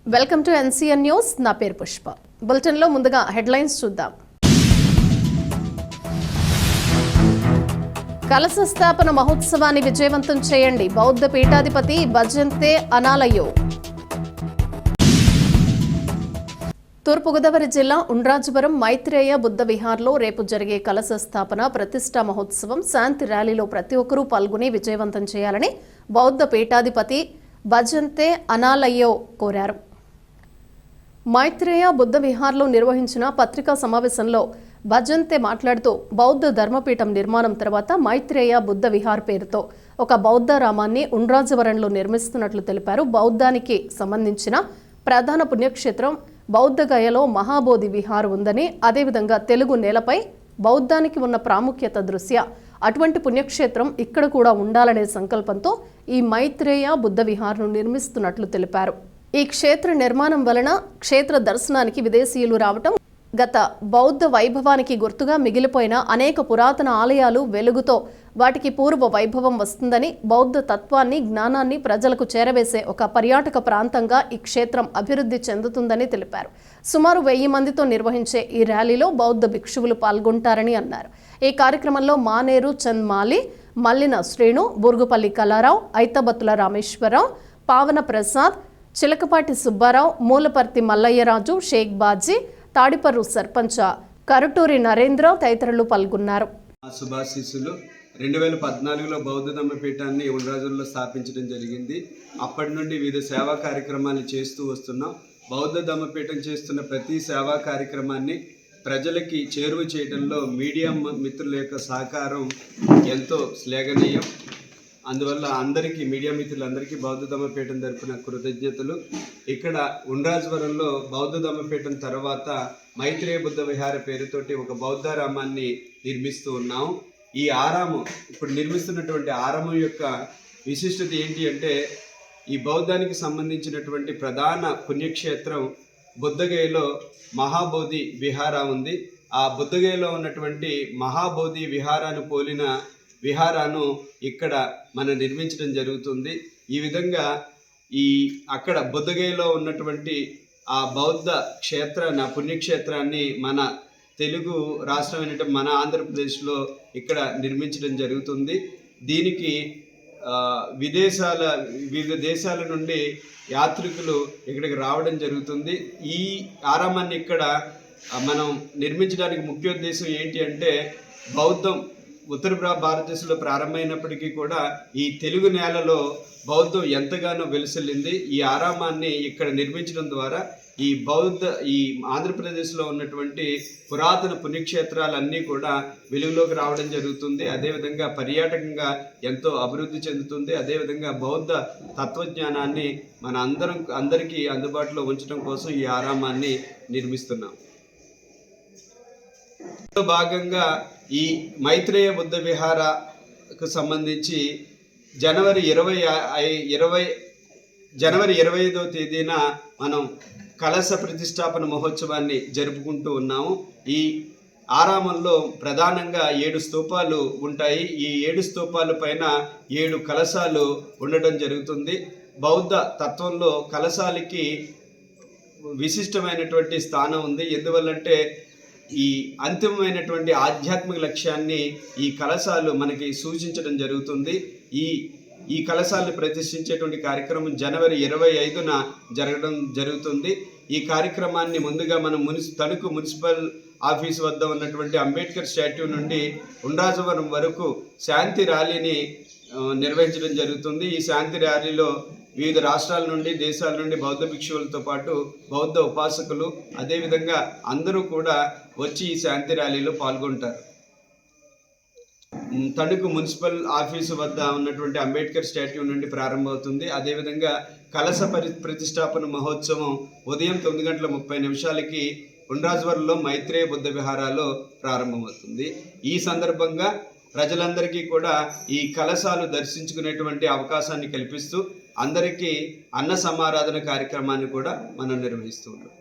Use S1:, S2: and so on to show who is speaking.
S1: Welcome to NCN news. నా పేరు పుష్ప. బులెటిన్లో ముందుగా హెడ్లైన్స్ చూద్దాం. కలశ స్థాపన మహోత్సవాన్ని విజయవంతం చేయండి, బౌద్ధ పీఠాధిపతి భజంతే అనాలయ్యో. తూర్పుగోదావరి జిల్లా ఉండ్రాజవరం మైత్రేయ బుద్ధ విహార్లో రేపు జరిగే కలశ స్థాపన ప్రతిష్టా మహోత్సవం శాంతి ర్యాలీలో ప్రతి ఒక్కరూ పాల్గొని విజయవంతం చేయాలని బౌద్ధ పీఠాధిపతి భజంతే అనాలయ్యో కోరారు. మైత్రేయ బుద్ధ విహార్లో నిర్వహించిన పత్రికా సమావేశంలో భజంతే మాట్లాడుతూ బౌద్ధ ధర్మపీఠం నిర్మాణం తర్వాత మైత్రేయ బుద్ధ విహార్ పేరుతో ఒక బౌద్ధ రామాన్ని ఉండ్రాజవరంలో నిర్మిస్తున్నట్లు తెలిపారు. బౌద్ధానికి సంబంధించిన ప్రధాన పుణ్యక్షేత్రం బౌద్ధగయలో మహాబోధి విహార్ ఉందని, అదేవిధంగా తెలుగు నేలపై బౌద్ధానికి ఉన్న ప్రాముఖ్యత దృష్ట్యా అటువంటి పుణ్యక్షేత్రం ఇక్కడ కూడా ఉండాలనే సంకల్పంతో ఈ మైత్రేయ బుద్ధ విహార్ను నిర్మిస్తున్నట్లు తెలిపారు. ఈ క్షేత్ర నిర్మాణం వలన క్షేత్ర దర్శనానికి విదేశీయులు రావటం, గత బౌద్ధ వైభవానికి గుర్తుగా మిగిలిపోయిన అనేక పురాతన ఆలయాలు వెలుగుతో వాటికి పూర్వ వైభవం వస్తుందని, బౌద్ధ తత్వాన్ని జ్ఞానాన్ని ప్రజలకు చేరవేసే ఒక పర్యాటక ప్రాంతంగా ఈ క్షేత్రం అభివృద్ధి చెందుతుందని తెలిపారు. సుమారు 1000 మందితో నిర్వహించే ఈ ర్యాలీలో బౌద్ధ భిక్షువులు పాల్గొంటారని అన్నారు. ఈ కార్యక్రమంలో మానేరు చంద్ మాలి, మల్లిన శ్రీను, బురుగుపల్లి కళారావు, ఐతబత్తుల రామేశ్వరరావు, పావన ప్రసాద్, చిలకపాటి సుబ్బారావు, మూలపర్తి మల్లయ్యరాజు, షేక్ బాజీ, తాడిపర్రు సర్పంచ కరుటూరి నరేంద్ర తదితరులు పాల్గొన్నారు.
S2: శుభాశీస్సులు. 2014లో బౌద్ధ ధర్మపీఠాన్ని ఉండ్రాజుల్లో స్థాపించడం జరిగింది. అప్పటి నుండి వివిధ సేవా కార్యక్రమాలు చేస్తూ వస్తున్నాం. బౌద్ధ ధర్మపీఠం చేస్తున్న ప్రతి సేవా కార్యక్రమాన్ని ప్రజలకి చేరువ చేయడంలో మీడియా మిత్రుల యొక్క సహకారం ఎంతో శ్లాఘనీయం. అందువల్ల అందరికీ, మీడియా మిత్రులందరికీ బౌద్ధ ధర్మపీఠం తరపున కృతజ్ఞతలు. ఇక్కడ ఉండ్రాజవరంలో బౌద్ధ ధర్మపీఠం తర్వాత మైత్రేయ బుద్ధ విహార పేరుతోటి ఒక బౌద్ధారామాన్ని నిర్మిస్తూ ఉన్నాం. ఈ ఆరామం, ఇప్పుడు నిర్మిస్తున్నటువంటి ఆరామం యొక్క విశిష్టత ఏంటి అంటే, ఈ బౌద్ధానికి సంబంధించినటువంటి ప్రధాన పుణ్యక్షేత్రం బుద్ధగయలో మహాబోధి విహార ఉంది. ఆ బుద్ధగయలో ఉన్నటువంటి మహాబోధి విహారాన్ని పోలిన విహారాన్ని ఇక్కడ మనం నిర్మించడం జరుగుతుంది. ఈ విధంగా అక్కడ బుద్ధగయలో ఉన్నటువంటి ఆ బౌద్ధ క్షేత్రాన్ని, ఆ పుణ్యక్షేత్రాన్ని మన తెలుగు రాష్ట్రమైన మన ఆంధ్రప్రదేశ్లో ఇక్కడ నిర్మించడం జరుగుతుంది. దీనికి వివిధ దేశాల నుండి యాత్రికులు ఇక్కడికి రావడం జరుగుతుంది. ఈ ఆరామాన్ని ఇక్కడ మనం నిర్మించడానికి ముఖ్య ఉద్దేశం ఏంటి అంటే, బౌద్ధం ఉత్తర భారతదేశంలో ప్రారంభమైనప్పటికీ కూడా ఈ తెలుగు నేలలో బౌద్ధం ఎంతగానో వెలుసల్లింది. ఈ ఆరామాన్ని ఇక్కడ నిర్మించడం ద్వారా ఈ ఆంధ్రప్రదేశ్లో ఉన్నటువంటి పురాతన పుణ్యక్షేత్రాలన్నీ కూడా వెలుగులోకి రావడం జరుగుతుంది. అదేవిధంగా పర్యాటకంగా ఎంతో అభివృద్ధి చెందుతుంది. అదేవిధంగా బౌద్ధ తత్వజ్ఞానాన్ని మన అందరికీ అందుబాటులో ఉంచడం కోసం ఈ ఆరామాన్ని నిర్మిస్తున్నాం. భాగంగా ఈ మైత్రేయ బుద్ధ విహారకు సంబంధించి జనవరి 25వ తేదీన మనం కలశ ప్రతిష్టాపన మహోత్సవాన్ని జరుపుకుంటూ ఉన్నాము. ఈ ఆరామంలో ప్రధానంగా 7 స్తూపాలు ఉంటాయి. ఈ 7 స్తూపాల పైన 7 కలశాలు ఉండటం జరుగుతుంది. బౌద్ధ తత్వంలో కలశాలకి విశిష్టమైనటువంటి స్థానం ఉంది. ఎందువల్లంటే ఈ అంతిమమైనటువంటి ఆధ్యాత్మిక లక్ష్యాన్ని ఈ కలశాలు మనకి సూచించడం జరుగుతుంది. ఈ కలశాలను ప్రతిష్ఠించేటువంటి కార్యక్రమం జనవరి 25న జరగడం జరుగుతుంది. ఈ కార్యక్రమాన్ని ముందుగా మనం తణుకు మున్సిపల్ ఆఫీస్ వద్ద ఉన్నటువంటి అంబేద్కర్ స్టాట్యూ నుండి ఉండ్రాజవరం వరకు శాంతి ర్యాలీని నిర్వహించడం జరుగుతుంది. ఈ శాంతి ర్యాలీలో వివిధ రాష్ట్రాల నుండి, దేశాల నుండి బౌద్ధ భిక్షువులతో పాటు బౌద్ధ ఉపాసకులు, అదేవిధంగా అందరూ కూడా వచ్చి ఈ శాంతి ర్యాలీలో పాల్గొంటారు. తణుకు మున్సిపల్ ఆఫీసు వద్ద ఉన్నటువంటి అంబేద్కర్ స్టాట్యూ నుండి ప్రారంభమవుతుంది. అదేవిధంగా కలశ ప్రతిష్టాపన మహోత్సవం ఉదయం 9:30 ఉండ్రాజవరంలో మైత్రేయ బుద్ధ విహారాలో ప్రారంభమవుతుంది. ఈ సందర్భంగా ప్రజలందరికీ కూడా ఈ కలశాలు దర్శించుకునేటువంటి అవకాశాన్ని కల్పిస్తూ అందరికీ అన్న సమారాధన కార్యక్రమాన్ని కూడా మనం నిర్వహిస్తూ ఉన్నాం.